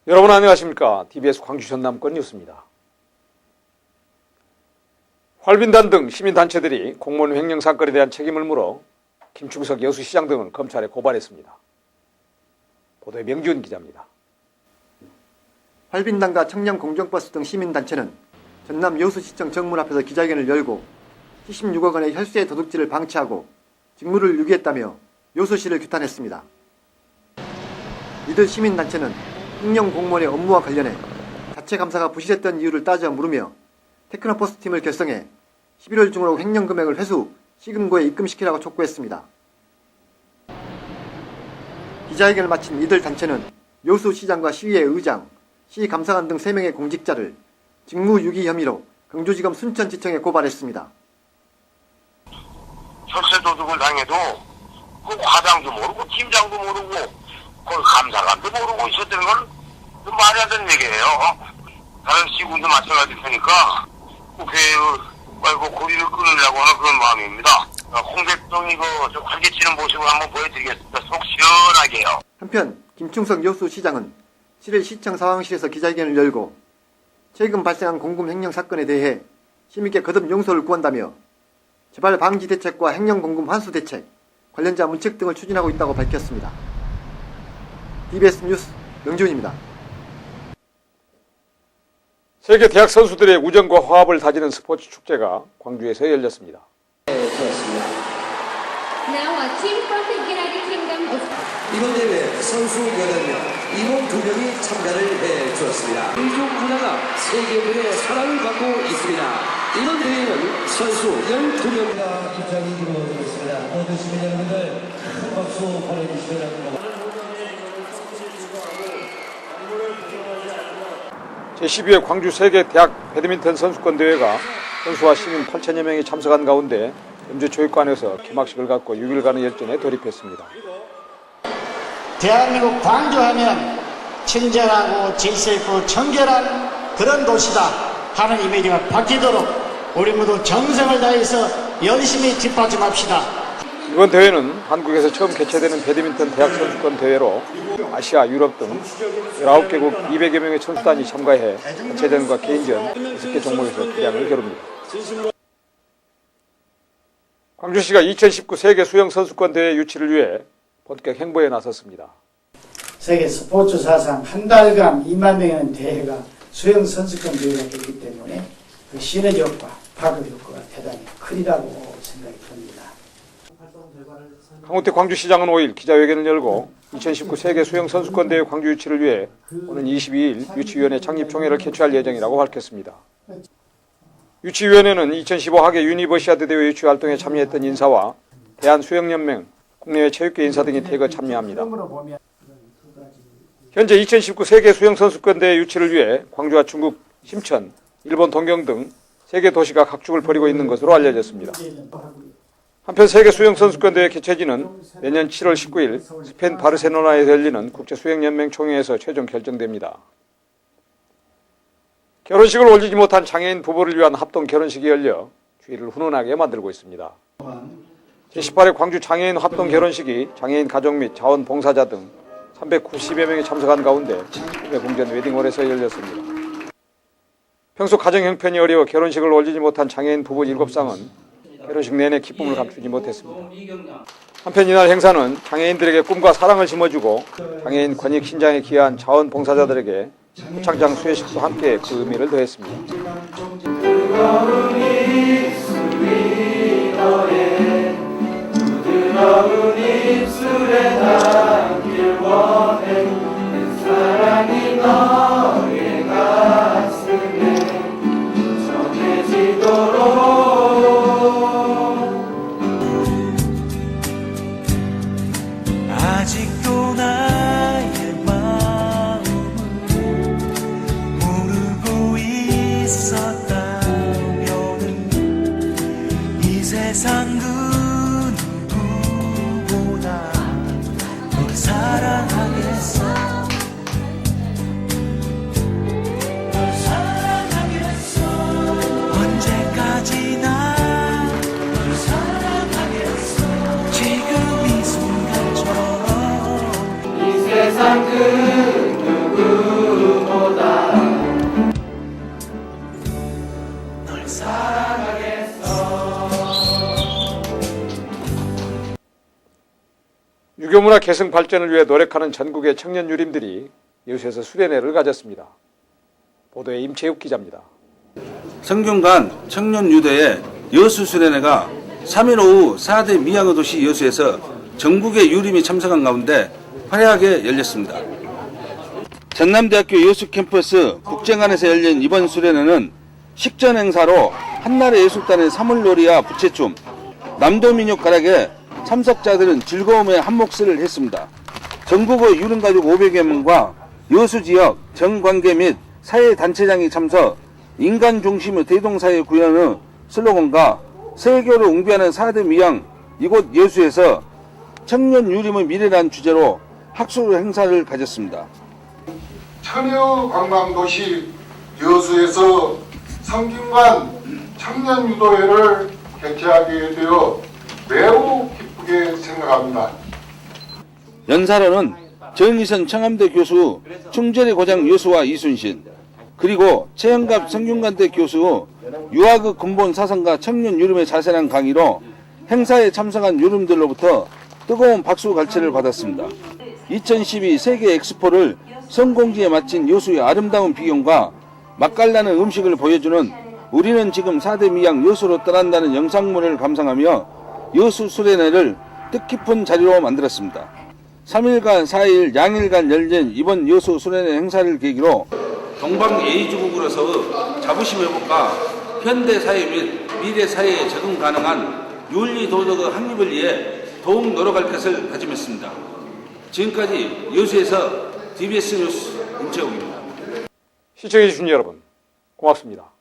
여러분 안녕하십니까? TBS 광주 전남권 뉴스입니다. 활빈단 등 시민단체들이 공무원 횡령 사건에 대한 책임을 물어 김충석 여수시장 등을 검찰에 고발했습니다. 보도에 명지훈 기자입니다. 활빈단과 청량공정버스 등 시민단체는 전남 여수시청 정문 앞에서 기자회견을 열고 76억 원의 혈세 도둑질을 방치하고 직무를 유기했다며 여수시를 규탄했습니다. 이들 시민단체는 횡령 공무원의 업무와 관련해 자체 감사가 부실했던 이유를 따져 물으며 테크노버스 팀을 결성해 11월 중으로 횡령 금액을 회수, 시금고에 입금시키라고 촉구했습니다. 기자회견을 마친 이들 단체는 여수시장과 시의회 의장, 시감사관 등 3명의 공직자를 직무유기 혐의로 경주지검 순천지청에 고발했습니다. 혈세 도둑을 당해도 그 과장도 모르고 팀장도 모르고 그 감사관도 모르고 있었다는 건 좀 말이 안 되는 얘기예요. 다른 시군도 마찬가지일 테니까 국회에 말고 고리를 끊으려고 하는 그런 마음입니다. 홍대동이 좀 활기치는 모습을 한번 보여드리겠습니다. 속 시원하게요. 한편 김충석 여수시장은 7일 시청 상황실에서 기자회견을 열고 최근 발생한 공금 횡령 사건에 대해 시민께 거듭 용서를 구한다며 재발 방지 대책과 횡령 공금 환수 대책, 관련자 문책 등을 추진하고 있다고 밝혔습니다. TBS 뉴스 명지훈입니다. 세계 대학 선수들의 우정과 화합을 다지는 스포츠 축제가 광주에서 열렸습니다. 이번 대회 선수 8명, 임원 2명이 참가를 해주었습니다. 민족 문화가 세계분의 사랑을 받고 있습니다. 이번 대회는 선수 12명과 입장이 이루어졌습니다. 모든 시민 여러분들 큰 박수 보내주시기 바랍니다. 제12회 광주 세계 대학 배드민턴 선수권 대회가 선수와 시민 8천여 명이 참석한 가운데 염주체육관에서 개막식을 갖고 6일간의 열전에 돌입했습니다. 대한민국 광주하면 친절하고 질서 있고 청결한 그런 도시다 하는 이미지가 바뀌도록 우리 모두 정성을 다해서 열심히 뒷받침합시다. 이번 대회는 한국에서 처음 개최되는 배드민턴 대학 선수권 대회로 아시아, 유럽 등 19개국 200여 명의 선수단이 참가해 단체전과 개인전 6개 종목에서 기량을 겨룹니다. 광주시가 2019 세계 수영 선수권 대회 유치를 위해 본격 행보에 나섰습니다. 세계 스포츠 사상 한 달간 2만 명이라는 대회가 수영 선수권 대회가 되기 때문에 그 시너지 효과, 파급 효과가 대단히 크리라고 생각이 듭니다. 강우태 광주시장은 5일 기자회견을 열고 2019 세계 수영 선수권 대회 광주 유치를 위해 오는 22일 유치위원회 창립총회를 개최할 예정이라고 밝혔습니다. 유치위원회는 2015 하계 유니버시아드 대회 유치 활동에 참여했던 인사와 대한수영연맹, 국내외 체육계 인사 등이 대거 참여합니다. 현재 2019 세계 수영 선수권 대회 유치를 위해 광주와 중국 심천, 일본 동경 등 세계 도시가 각축을 벌이고 있는 것으로 알려졌습니다. 한편 세계 수영 선수권 대회 개최지는 내년 7월 19일 스페인 바르셀로나에서 열리는 국제수영연맹 총회에서 최종 결정됩니다. 결혼식을 올리지 못한 장애인 부부를 위한 합동 결혼식이 열려 주위를 훈훈하게 만들고 있습니다. 제18회 광주 장애인 합동 결혼식이 장애인 가족 및 자원봉사자 등 390여 명이 참석한 가운데 공전 웨딩홀에서 열렸습니다. 평소 가정 형편이 어려워 결혼식을 올리지 못한 장애인 부부 7쌍은 결혼식 내내 기쁨을 감추지 못했습니다. 한편 이날 행사는 장애인들에게 꿈과 사랑을 심어주고 장애인 권익 신장에 기여한 자원봉사자들에게 표창장 수여식도 함께 그 의미를 더했습니다. 부드러운 입술에 담길 원해 내 사랑이 너의 가슴에 전해지도록 아직도 나의 마음을 모르고 있었다면은 이 세상 그 누구보다 널 사랑하겠어. 널 사랑하겠어. 언제까지나 널 사랑하겠어. 지금 이 순간처럼 이 세상 그 누구 유교문화 계승 발전을 위해 노력하는 전국의 청년 유림들이 여수에서 수련회를 가졌습니다. 보도에 임채욱 기자입니다. 성균관 청년유대의 여수수련회가 3일 오후 4대 미양의 도시 여수에서 전국의 유림이 참석한 가운데 화려하게 열렸습니다. 전남대학교 여수 캠퍼스 국제관에서 열린 이번 수련회는 식전 행사로 한나라 예술단의 사물놀이와 부채춤, 남도민족 가락에 참석자들은 즐거움에 한몫을 했습니다. 전국의 유림가족 500여 명과 여수 지역 정관계 및 사회단체장이 참석, 인간 중심의 대동사회 구현의 슬로건과 세계로 웅변하는 4대 미양 이곳 여수에서 청년 유림의 미래라는 주제로 학술 행사를 가졌습니다. 천여 관광도시 여수에서 성균관 청년유도회를 개최하게 되어 매우 기쁘게 생각합니다. 연사로는 정의선 청암대 교수, 충절의 고장 여수와 이순신, 그리고 최영갑 성균관대 교수 유학의 근본 사상과 청년 유림의 자세한 강의로 행사에 참석한 유림들로부터 뜨거운 박수 갈채를 받았습니다. 2012 세계 엑스포를 성공지에 마친 여수의 아름다운 비경과 맛깔나는 음식을 보여주는 우리는 지금 4대 미양 여수로 떠난다는 영상문을 감상하며 여수 수련회를 뜻깊은 자리로 만들었습니다. 3일간 4일 양일간 열린 이번 여수 수련회 행사를 계기로 동방예의주국으로서 자부심 회복과 현대사회 및 미래사회에 적응 가능한 윤리도덕의 확립을 위해 더욱 노력할 것을 다짐했습니다. 지금까지 여수에서 TBS 뉴스 임채욱입니다. 시청해주신 여러분 고맙습니다.